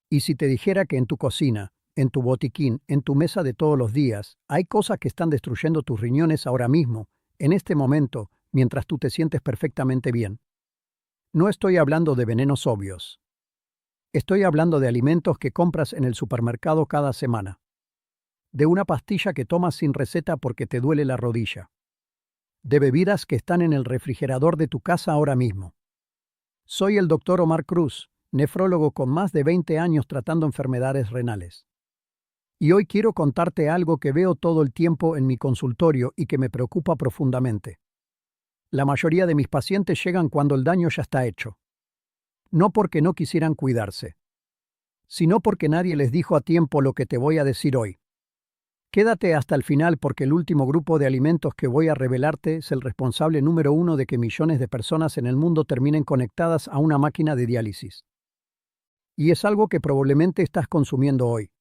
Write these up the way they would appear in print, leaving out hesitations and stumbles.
Y si te dijera que en tu cocina, en tu botiquín, en tu mesa de todos los días, hay cosas que están destruyendo tus riñones ahora mismo, en este momento, mientras tú te sientes perfectamente bien. No estoy hablando de venenos obvios. Estoy hablando de alimentos que compras en el supermercado cada semana. De una pastilla que tomas sin receta porque te duele la rodilla. De bebidas que están en el refrigerador de tu casa ahora mismo. Soy el Dr. Omar Cruz, nefrólogo con más de 20 años tratando enfermedades renales. Y hoy quiero contarte algo que veo todo el tiempo en mi consultorio y que me preocupa profundamente. La mayoría de mis pacientes llegan cuando el daño ya está hecho. No porque no quisieran cuidarse, sino porque nadie les dijo a tiempo lo que te voy a decir hoy. Quédate hasta el final porque el último grupo de alimentos que voy a revelarte es el responsable número 1 de que millones de personas en el mundo terminen conectadas a una máquina de diálisis. Y es algo que probablemente estás consumiendo hoy.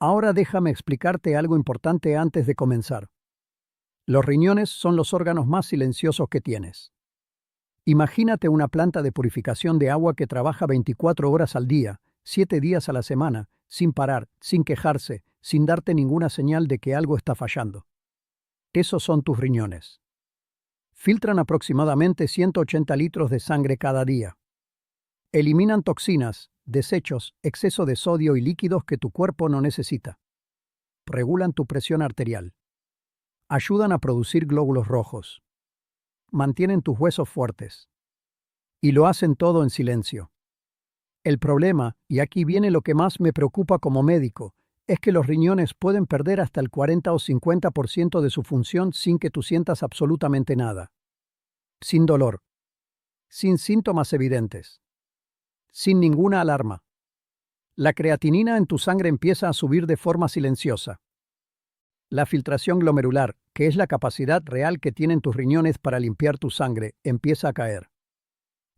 Ahora déjame explicarte algo importante antes de comenzar. Los riñones son los órganos más silenciosos que tienes. Imagínate una planta de purificación de agua que trabaja 24 horas al día, 7 días a la semana, sin parar, sin quejarse, sin darte ninguna señal de que algo está fallando. Esos son tus riñones. Filtran aproximadamente 180 litros de sangre cada día. Eliminan toxinas, desechos, exceso de sodio y líquidos que tu cuerpo no necesita. Regulan tu presión arterial. Ayudan a producir glóbulos rojos. Mantienen tus huesos fuertes. Y lo hacen todo en silencio. El problema, y aquí viene lo que más me preocupa como médico, es que los riñones pueden perder hasta el 40 o 50% de su función sin que tú sientas absolutamente nada. Sin dolor. Sin síntomas evidentes. Sin ninguna alarma. La creatinina en tu sangre empieza a subir de forma silenciosa. La filtración glomerular, que es la capacidad real que tienen tus riñones para limpiar tu sangre, empieza a caer.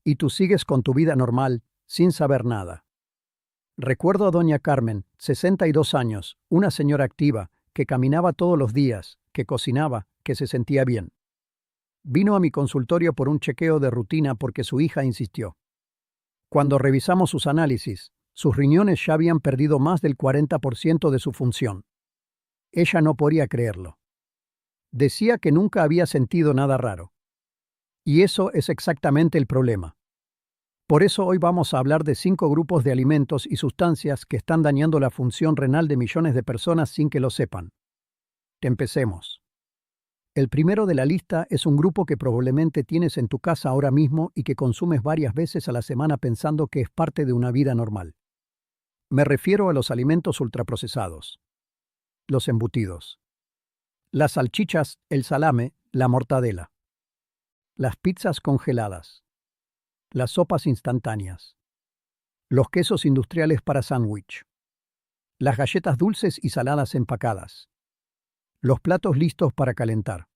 Y tú sigues con tu vida normal, sin saber nada. Recuerdo a doña Carmen, 62 años, una señora activa, que caminaba todos los días, que cocinaba, que se sentía bien. Vino a mi consultorio por un chequeo de rutina porque su hija insistió. Cuando revisamos sus análisis, sus riñones ya habían perdido más del 40% de su función. Ella no podía creerlo. Decía que nunca había sentido nada raro. Y eso es exactamente el problema. Por eso hoy vamos a hablar de 5 grupos de alimentos y sustancias que están dañando la función renal de millones de personas sin que lo sepan. Empecemos. El primero de la lista es un grupo que probablemente tienes en tu casa ahora mismo y que consumes varias veces a la semana pensando que es parte de una vida normal. Me refiero a los alimentos ultraprocesados. Los embutidos. Las salchichas, el salame, la mortadela. Las pizzas congeladas. Las sopas instantáneas. Los quesos industriales para sándwich. Las galletas dulces y saladas empacadas. Los platos listos para calentar.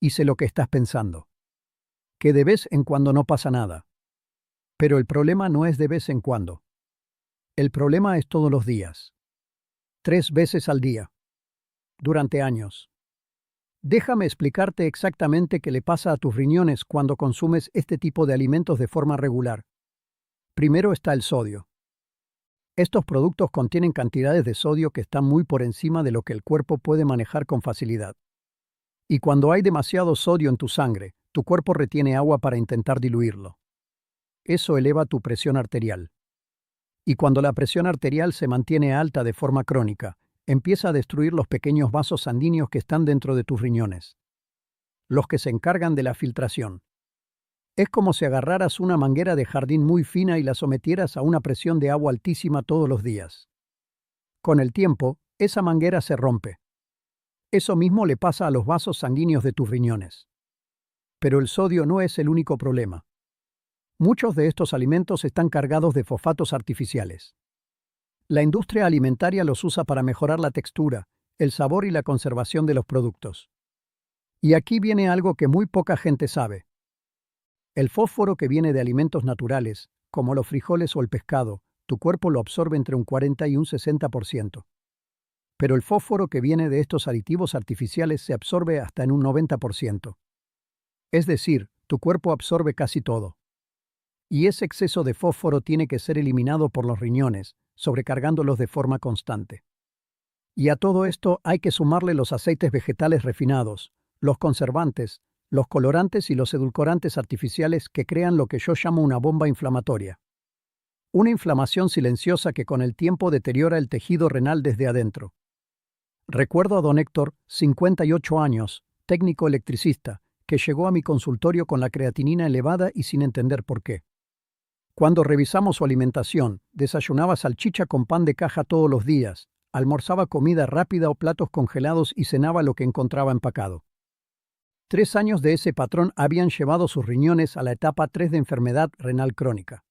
Y sé lo que estás pensando. Que de vez en cuando no pasa nada. Pero el problema no es de vez en cuando. El problema es todos los días. 3 veces al día. Durante años. Déjame explicarte exactamente qué le pasa a tus riñones cuando consumes este tipo de alimentos de forma regular. Primero está el sodio. Estos productos contienen cantidades de sodio que están muy por encima de lo que el cuerpo puede manejar con facilidad. Y cuando hay demasiado sodio en tu sangre, tu cuerpo retiene agua para intentar diluirlo. Eso eleva tu presión arterial. Y cuando la presión arterial se mantiene alta de forma crónica, empieza a destruir los pequeños vasos sanguíneos que están dentro de tus riñones. Los que se encargan de la filtración. Es como si agarraras una manguera de jardín muy fina y la sometieras a una presión de agua altísima todos los días. Con el tiempo, esa manguera se rompe. Eso mismo le pasa a los vasos sanguíneos de tus riñones. Pero el sodio no es el único problema. Muchos de estos alimentos están cargados de fosfatos artificiales. La industria alimentaria los usa para mejorar la textura, el sabor y la conservación de los productos. Y aquí viene algo que muy poca gente sabe. El fósforo que viene de alimentos naturales, como los frijoles o el pescado, tu cuerpo lo absorbe entre un 40 y un 60%. Pero el fósforo que viene de estos aditivos artificiales se absorbe hasta en un 90%. Es decir, tu cuerpo absorbe casi todo. Y ese exceso de fósforo tiene que ser eliminado por los riñones, sobrecargándolos de forma constante. Y a todo esto hay que sumarle los aceites vegetales refinados, los conservantes, los colorantes y los edulcorantes artificiales que crean lo que yo llamo una bomba inflamatoria. Una inflamación silenciosa que con el tiempo deteriora el tejido renal desde adentro. Recuerdo a don Héctor, 58 años, técnico electricista, que llegó a mi consultorio con la creatinina elevada y sin entender por qué. Cuando revisamos su alimentación, desayunaba salchicha con pan de caja todos los días, almorzaba comida rápida o platos congelados y cenaba lo que encontraba empacado. 3 años de ese patrón habían llevado sus riñones a la etapa 3 de enfermedad renal crónica.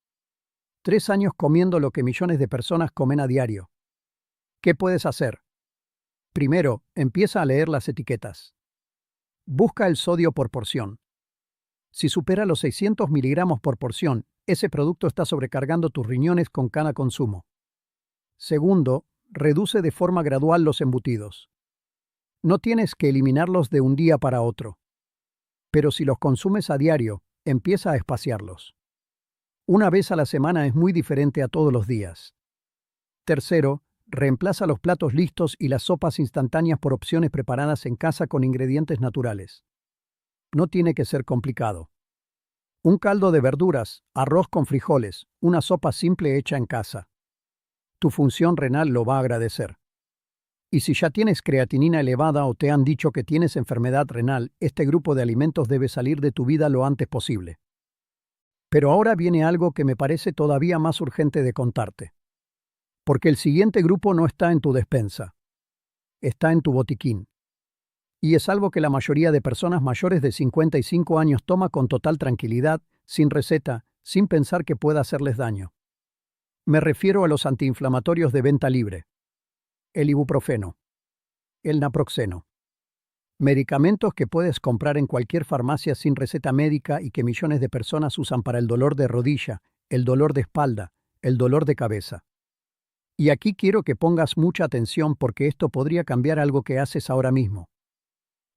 3 años comiendo lo que millones de personas comen a diario. ¿Qué puedes hacer? Primero, empieza a leer las etiquetas. Busca el sodio por porción. Si supera los 600 miligramos por porción, ese producto está sobrecargando tus riñones con cada consumo. Segundo, reduce de forma gradual los embutidos. No tienes que eliminarlos de un día para otro. Pero si los consumes a diario, empieza a espaciarlos. Una vez a la semana es muy diferente a todos los días. Tercero, reemplaza los platos listos y las sopas instantáneas por opciones preparadas en casa con ingredientes naturales. No tiene que ser complicado. Un caldo de verduras, arroz con frijoles, una sopa simple hecha en casa. Tu función renal lo va a agradecer. Y si ya tienes creatinina elevada o te han dicho que tienes enfermedad renal, este grupo de alimentos debe salir de tu vida lo antes posible. Pero ahora viene algo que me parece todavía más urgente de contarte. Porque el siguiente grupo no está en tu despensa. Está en tu botiquín. Y es algo que la mayoría de personas mayores de 55 años toma con total tranquilidad, sin receta, sin pensar que pueda hacerles daño. Me refiero a los antiinflamatorios de venta libre. El ibuprofeno. El naproxeno. Medicamentos que puedes comprar en cualquier farmacia sin receta médica y que millones de personas usan para el dolor de rodilla, el dolor de espalda, el dolor de cabeza. Y aquí quiero que pongas mucha atención porque esto podría cambiar algo que haces ahora mismo.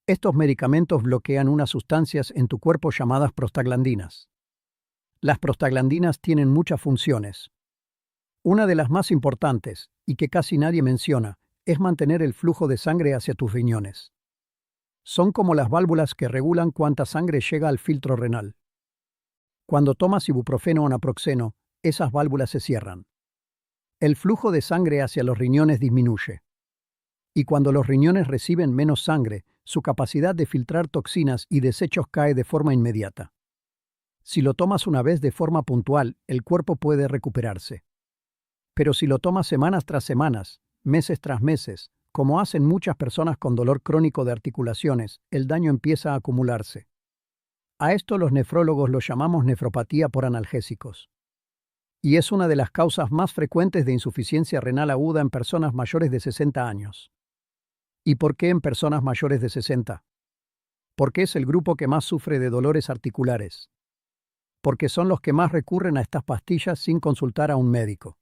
Estos medicamentos bloquean unas sustancias en tu cuerpo llamadas prostaglandinas. Las prostaglandinas tienen muchas funciones. Una de las más importantes, y que casi nadie menciona, es mantener el flujo de sangre hacia tus riñones. Son como las válvulas que regulan cuánta sangre llega al filtro renal. Cuando tomas ibuprofeno o naproxeno, esas válvulas se cierran. El flujo de sangre hacia los riñones disminuye. Y cuando los riñones reciben menos sangre, su capacidad de filtrar toxinas y desechos cae de forma inmediata. Si lo tomas una vez de forma puntual, el cuerpo puede recuperarse. Pero si lo tomas semanas tras semanas, meses tras meses, como hacen muchas personas con dolor crónico de articulaciones, el daño empieza a acumularse. A esto los nefrólogos lo llamamos nefropatía por analgésicos. Y es una de las causas más frecuentes de insuficiencia renal aguda en personas mayores de 60 años. ¿Y por qué en personas mayores de 60? Porque es el grupo que más sufre de dolores articulares. Porque son los que más recurren a estas pastillas sin consultar a un médico.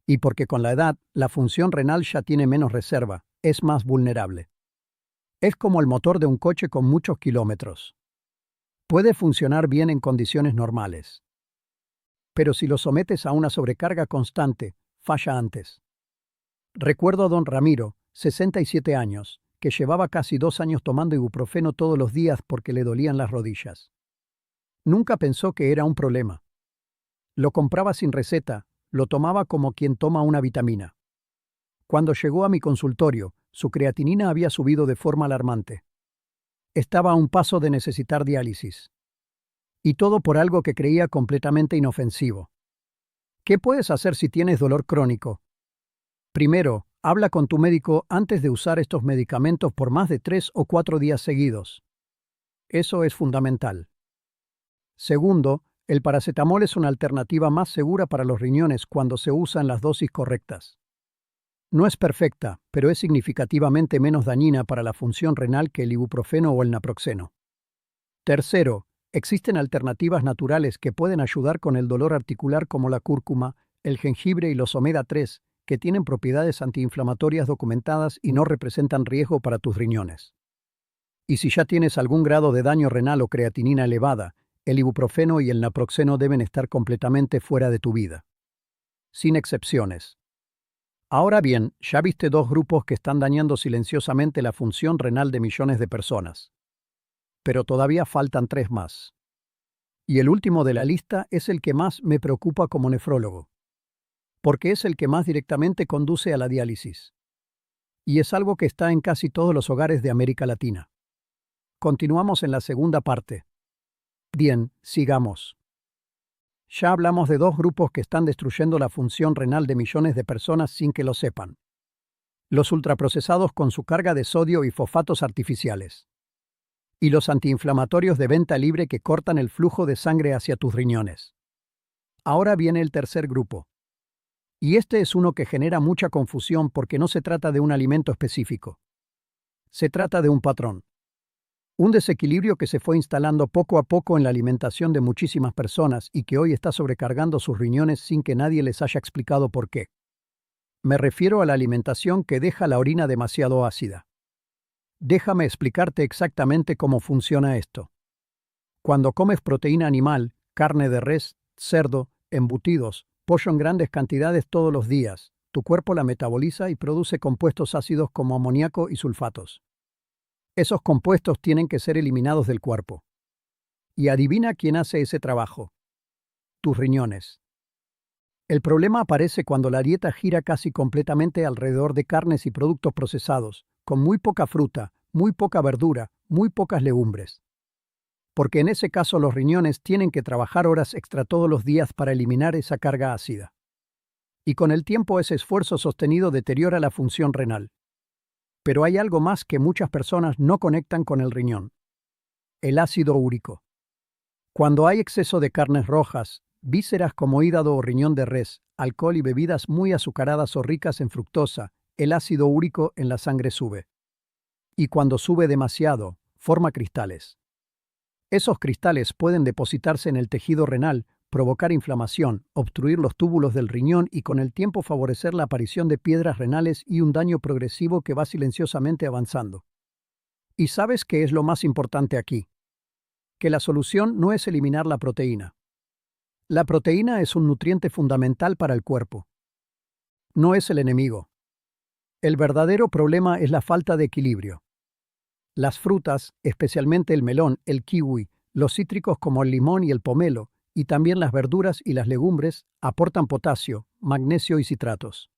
Y porque con la edad, la función renal ya tiene menos reserva, es más vulnerable. Es como el motor de un coche con muchos kilómetros. Puede funcionar bien en condiciones normales. Pero si lo sometes a una sobrecarga constante, falla antes. Recuerdo a don Ramiro, 67 años, que llevaba casi 2 años tomando ibuprofeno todos los días porque le dolían las rodillas. Nunca pensó que era un problema. Lo compraba sin receta, lo tomaba como quien toma una vitamina. Cuando llegó a mi consultorio, su creatinina había subido de forma alarmante. Estaba a un paso de necesitar diálisis. Y todo por algo que creía completamente inofensivo. ¿Qué puedes hacer si tienes dolor crónico? Primero, habla con tu médico antes de usar estos medicamentos por más de 3 o 4 días seguidos. Eso es fundamental. Segundo, el paracetamol es una alternativa más segura para los riñones cuando se usa en las dosis correctas. No es perfecta, pero es significativamente menos dañina para la función renal que el ibuprofeno o el naproxeno. Tercero, existen alternativas naturales que pueden ayudar con el dolor articular como la cúrcuma, el jengibre y los omega 3, que tienen propiedades antiinflamatorias documentadas y no representan riesgo para tus riñones. Y si ya tienes algún grado de daño renal o creatinina elevada, el ibuprofeno y el naproxeno deben estar completamente fuera de tu vida. Sin excepciones. Ahora bien, ya viste dos grupos que están dañando silenciosamente la función renal de millones de personas. Pero todavía faltan tres más. Y el último de la lista es el que más me preocupa como nefrólogo. Porque es el que más directamente conduce a la diálisis. Y es algo que está en casi todos los hogares de América Latina. Continuamos en la segunda parte. Bien, sigamos. Ya hablamos de dos grupos que están destruyendo la función renal de millones de personas sin que lo sepan. Los ultraprocesados con su carga de sodio y fosfatos artificiales. Y los antiinflamatorios de venta libre que cortan el flujo de sangre hacia tus riñones. Ahora viene el tercer grupo. Y este es uno que genera mucha confusión porque no se trata de un alimento específico. Se trata de un patrón. Un desequilibrio que se fue instalando poco a poco en la alimentación de muchísimas personas y que hoy está sobrecargando sus riñones sin que nadie les haya explicado por qué. Me refiero a la alimentación que deja la orina demasiado ácida. Déjame explicarte exactamente cómo funciona esto. Cuando comes proteína animal, carne de res, cerdo, embutidos, pollo en grandes cantidades todos los días, tu cuerpo la metaboliza y produce compuestos ácidos como amoníaco y sulfatos. Esos compuestos tienen que ser eliminados del cuerpo. Y adivina quién hace ese trabajo. Tus riñones. El problema aparece cuando la dieta gira casi completamente alrededor de carnes y productos procesados, con muy poca fruta, muy poca verdura, muy pocas legumbres. Porque en ese caso los riñones tienen que trabajar horas extra todos los días para eliminar esa carga ácida. Y con el tiempo ese esfuerzo sostenido deteriora la función renal. Pero hay algo más que muchas personas no conectan con el riñón. El ácido úrico. Cuando hay exceso de carnes rojas, vísceras como hígado o riñón de res, alcohol y bebidas muy azucaradas o ricas en fructosa, el ácido úrico en la sangre sube. Y cuando sube demasiado, forma cristales. Esos cristales pueden depositarse en el tejido renal, provocar inflamación, obstruir los túbulos del riñón y con el tiempo favorecer la aparición de piedras renales y un daño progresivo que va silenciosamente avanzando. ¿Y sabes qué es lo más importante aquí? Que la solución no es eliminar la proteína. La proteína es un nutriente fundamental para el cuerpo. No es el enemigo. El verdadero problema es la falta de equilibrio. Las frutas, especialmente el melón, el kiwi, los cítricos como el limón y el pomelo, y también las verduras y las legumbres, aportan potasio, magnesio y citratos.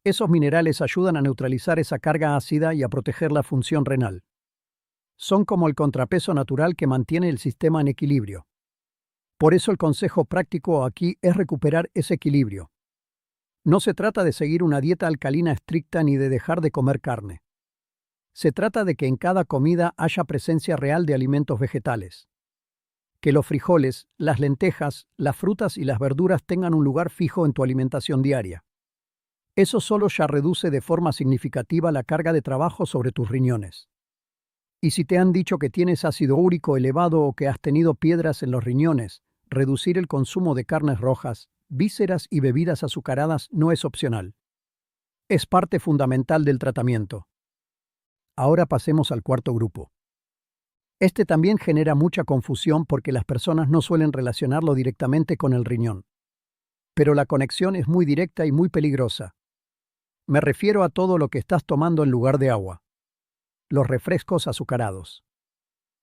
Esos minerales ayudan a neutralizar esa carga ácida y a proteger la función renal. Son como el contrapeso natural que mantiene el sistema en equilibrio. Por eso el consejo práctico aquí es recuperar ese equilibrio. No se trata de seguir una dieta alcalina estricta ni de dejar de comer carne. Se trata de que en cada comida haya presencia real de alimentos vegetales. Que los frijoles, las lentejas, las frutas y las verduras tengan un lugar fijo en tu alimentación diaria. Eso solo ya reduce de forma significativa la carga de trabajo sobre tus riñones. Y si te han dicho que tienes ácido úrico elevado o que has tenido piedras en los riñones, reducir el consumo de carnes rojas, vísceras y bebidas azucaradas no es opcional. Es parte fundamental del tratamiento. Ahora pasemos al cuarto grupo. Este también genera mucha confusión porque las personas no suelen relacionarlo directamente con el riñón. Pero la conexión es muy directa y muy peligrosa. Me refiero a todo lo que estás tomando en lugar de agua. Los refrescos azucarados.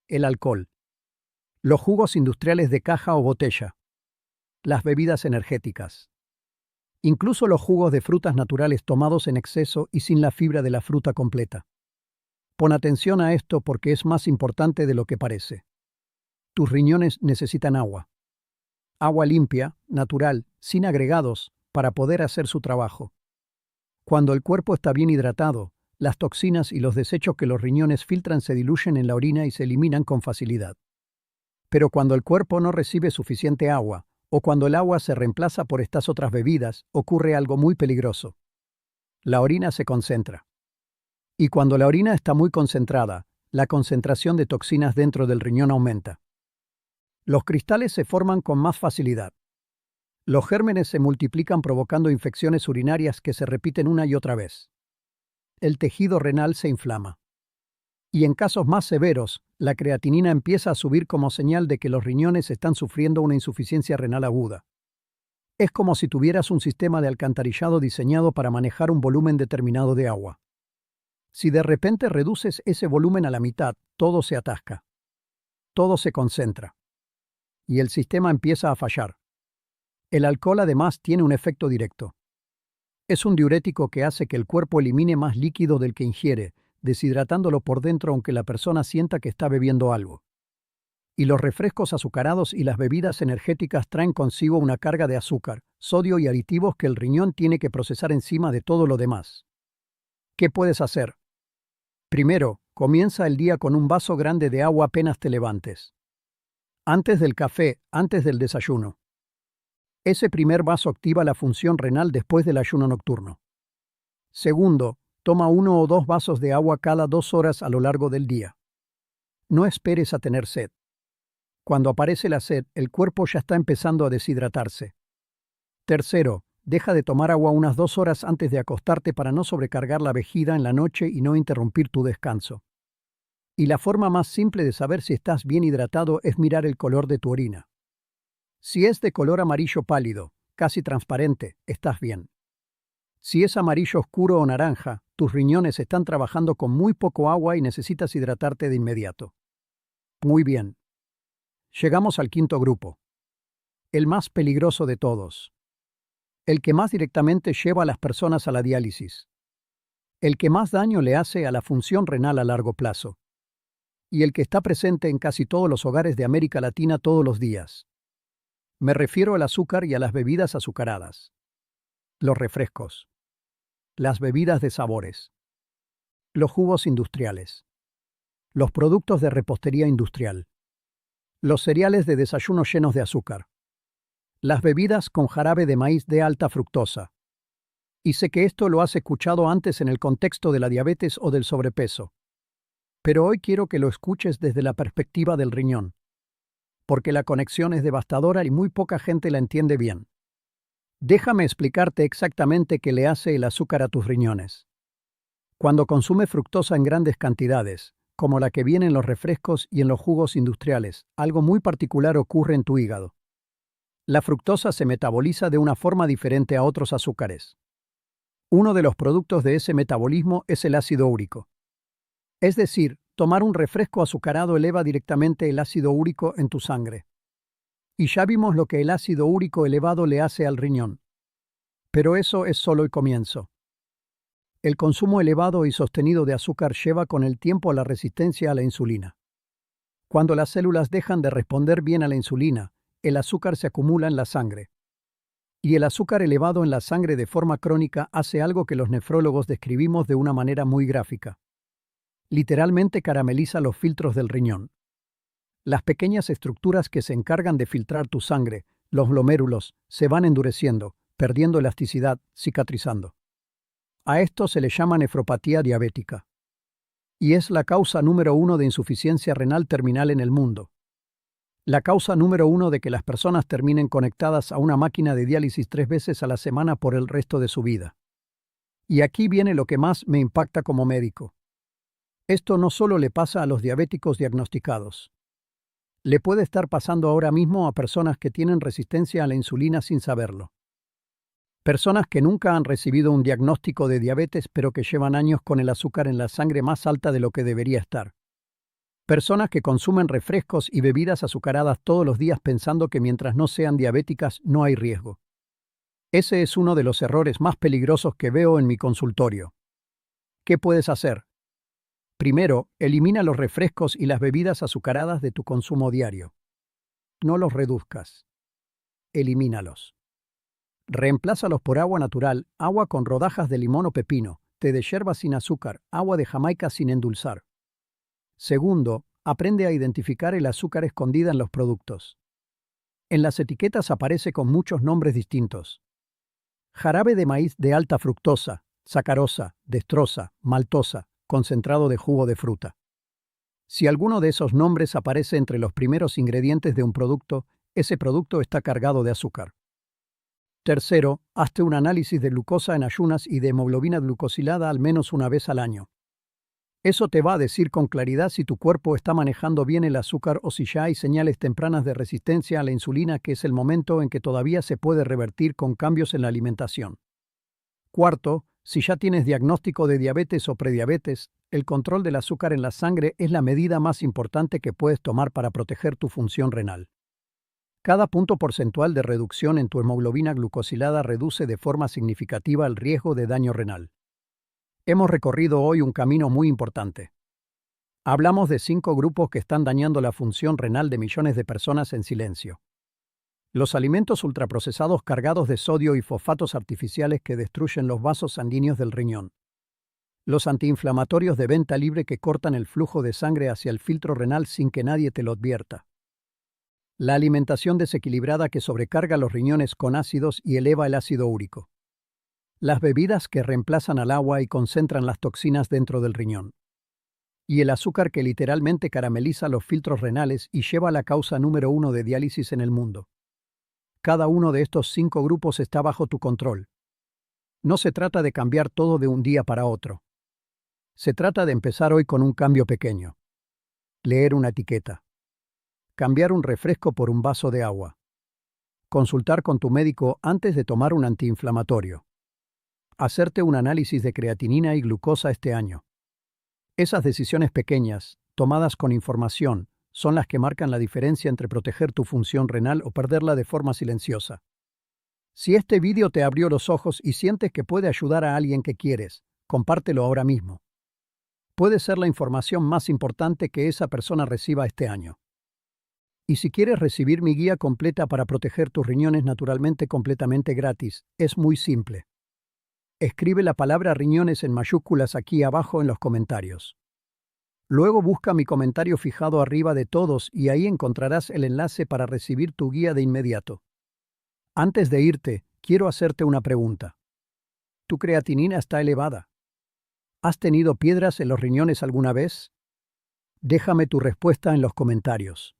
El alcohol. Los jugos industriales de caja o botella. Las bebidas energéticas. Incluso los jugos de frutas naturales tomados en exceso y sin la fibra de la fruta completa. Pon atención a esto porque es más importante de lo que parece. Tus riñones necesitan agua. Agua limpia, natural, sin agregados, para poder hacer su trabajo. Cuando el cuerpo está bien hidratado, las toxinas y los desechos que los riñones filtran se diluyen en la orina y se eliminan con facilidad. Pero cuando el cuerpo no recibe suficiente agua, o cuando el agua se reemplaza por estas otras bebidas, ocurre algo muy peligroso. La orina se concentra. Y cuando la orina está muy concentrada, la concentración de toxinas dentro del riñón aumenta. Los cristales se forman con más facilidad. Los gérmenes se multiplican provocando infecciones urinarias que se repiten una y otra vez. El tejido renal se inflama. Y en casos más severos, la creatinina empieza a subir como señal de que los riñones están sufriendo una insuficiencia renal aguda. Es como si tuvieras un sistema de alcantarillado diseñado para manejar un volumen determinado de agua. Si de repente reduces ese volumen a la mitad, todo se atasca. Todo se concentra. Y el sistema empieza a fallar. El alcohol además tiene un efecto directo. Es un diurético que hace que el cuerpo elimine más líquido del que ingiere, deshidratándolo por dentro aunque la persona sienta que está bebiendo algo. Y los refrescos azucarados y las bebidas energéticas traen consigo una carga de azúcar, sodio y aditivos que el riñón tiene que procesar encima de todo lo demás. ¿Qué puedes hacer? Primero, comienza el día con un vaso grande de agua apenas te levantes. Antes del café, antes del desayuno. Ese primer vaso activa la función renal después del ayuno nocturno. Segundo, toma 1 o 2 vasos de agua cada 2 horas a lo largo del día. No esperes a tener sed. Cuando aparece la sed, el cuerpo ya está empezando a deshidratarse. Tercero, deja de tomar agua unas 2 horas antes de acostarte para no sobrecargar la vejiga en la noche y no interrumpir tu descanso. Y la forma más simple de saber si estás bien hidratado es mirar el color de tu orina. Si es de color amarillo pálido, casi transparente, estás bien. Si es amarillo oscuro o naranja, tus riñones están trabajando con muy poco agua y necesitas hidratarte de inmediato. Muy bien. Llegamos al quinto grupo. El más peligroso de todos. El que más directamente lleva a las personas a la diálisis. El que más daño le hace a la función renal a largo plazo. Y el que está presente en casi todos los hogares de América Latina todos los días. Me refiero al azúcar y a las bebidas azucaradas. Los refrescos. Las bebidas de sabores. Los jugos industriales. Los productos de repostería industrial. Los cereales de desayuno llenos de azúcar. Las bebidas con jarabe de maíz de alta fructosa. Y sé que esto lo has escuchado antes en el contexto de la diabetes o del sobrepeso. Pero hoy quiero que lo escuches desde la perspectiva del riñón. Porque la conexión es devastadora y muy poca gente la entiende bien. Déjame explicarte exactamente qué le hace el azúcar a tus riñones. Cuando consumes fructosa en grandes cantidades, como la que viene en los refrescos y en los jugos industriales, algo muy particular ocurre en tu hígado. La fructosa se metaboliza de una forma diferente a otros azúcares. Uno de los productos de ese metabolismo es el ácido úrico. Es decir, tomar un refresco azucarado eleva directamente el ácido úrico en tu sangre. Y ya vimos lo que el ácido úrico elevado le hace al riñón. Pero eso es solo el comienzo. El consumo elevado y sostenido de azúcar lleva con el tiempo a la resistencia a la insulina. Cuando las células dejan de responder bien a la insulina, el azúcar se acumula en la sangre. Y el azúcar elevado en la sangre de forma crónica hace algo que los nefrólogos describimos de una manera muy gráfica. Literalmente carameliza los filtros del riñón. Las pequeñas estructuras que se encargan de filtrar tu sangre, los glomérulos, se van endureciendo, perdiendo elasticidad, cicatrizando. A esto se le llama nefropatía diabética. Y es la causa número 1 de insuficiencia renal terminal en el mundo. La causa número 1 de que las personas terminen conectadas a una máquina de diálisis 3 veces a la semana por el resto de su vida. Y aquí viene lo que más me impacta como médico. Esto no solo le pasa a los diabéticos diagnosticados. Le puede estar pasando ahora mismo a personas que tienen resistencia a la insulina sin saberlo. Personas que nunca han recibido un diagnóstico de diabetes pero que llevan años con el azúcar en la sangre más alta de lo que debería estar. Personas que consumen refrescos y bebidas azucaradas todos los días pensando que mientras no sean diabéticas no hay riesgo. Ese es uno de los errores más peligrosos que veo en mi consultorio. ¿Qué puedes hacer? Primero, elimina los refrescos y las bebidas azucaradas de tu consumo diario. No los reduzcas. Elimínalos. Reemplázalos por agua natural, agua con rodajas de limón o pepino, té de yerba sin azúcar, agua de Jamaica sin endulzar. Segundo, aprende a identificar el azúcar escondida en los productos. En las etiquetas aparece con muchos nombres distintos. Jarabe de maíz de alta fructosa, sacarosa, destrosa, maltosa, concentrado de jugo de fruta. Si alguno de esos nombres aparece entre los primeros ingredientes de un producto, ese producto está cargado de azúcar. Tercero, hazte un análisis de glucosa en ayunas y de hemoglobina glucosilada al menos una vez al año. Eso te va a decir con claridad si tu cuerpo está manejando bien el azúcar o si ya hay señales tempranas de resistencia a la insulina, que es el momento en que todavía se puede revertir con cambios en la alimentación. Cuarto, si ya tienes diagnóstico de diabetes o prediabetes, el control del azúcar en la sangre es la medida más importante que puedes tomar para proteger tu función renal. Cada punto porcentual de reducción en tu hemoglobina glucosilada reduce de forma significativa el riesgo de daño renal. Hemos recorrido hoy un camino muy importante. Hablamos de 5 grupos que están dañando la función renal de millones de personas en silencio. Los alimentos ultraprocesados cargados de sodio y fosfatos artificiales que destruyen los vasos sanguíneos del riñón. Los antiinflamatorios de venta libre que cortan el flujo de sangre hacia el filtro renal sin que nadie te lo advierta. La alimentación desequilibrada que sobrecarga los riñones con ácidos y eleva el ácido úrico. Las bebidas que reemplazan al agua y concentran las toxinas dentro del riñón. Y el azúcar que literalmente carameliza los filtros renales y lleva a la causa número 1 de diálisis en el mundo. Cada uno de estos 5 grupos está bajo tu control. No se trata de cambiar todo de un día para otro. Se trata de empezar hoy con un cambio pequeño. Leer una etiqueta. Cambiar un refresco por un vaso de agua. Consultar con tu médico antes de tomar un antiinflamatorio. Hacerte un análisis de creatinina y glucosa este año. Esas decisiones pequeñas, tomadas con información, son las que marcan la diferencia entre proteger tu función renal o perderla de forma silenciosa. Si este vídeo te abrió los ojos y sientes que puede ayudar a alguien que quieres, compártelo ahora mismo. Puede ser la información más importante que esa persona reciba este año. Y si quieres recibir mi guía completa para proteger tus riñones naturalmente completamente gratis, es muy simple. Escribe la palabra riñones en mayúsculas aquí abajo en los comentarios. Luego busca mi comentario fijado arriba de todos y ahí encontrarás el enlace para recibir tu guía de inmediato. Antes de irte, quiero hacerte una pregunta. ¿Tu creatinina está elevada? ¿Has tenido piedras en los riñones alguna vez? Déjame tu respuesta en los comentarios.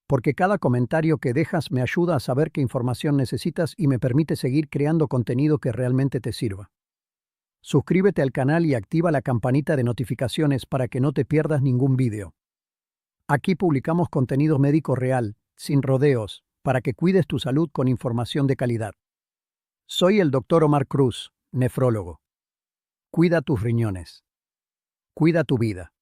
Porque cada comentario que dejas me ayuda a saber qué información necesitas y me permite seguir creando contenido que realmente te sirva. Suscríbete al canal y activa la campanita de notificaciones para que no te pierdas ningún vídeo. Aquí publicamos contenido médico real, sin rodeos, para que cuides tu salud con información de calidad. Soy el Dr. Omar Cruz, nefrólogo. Cuida tus riñones. Cuida tu vida.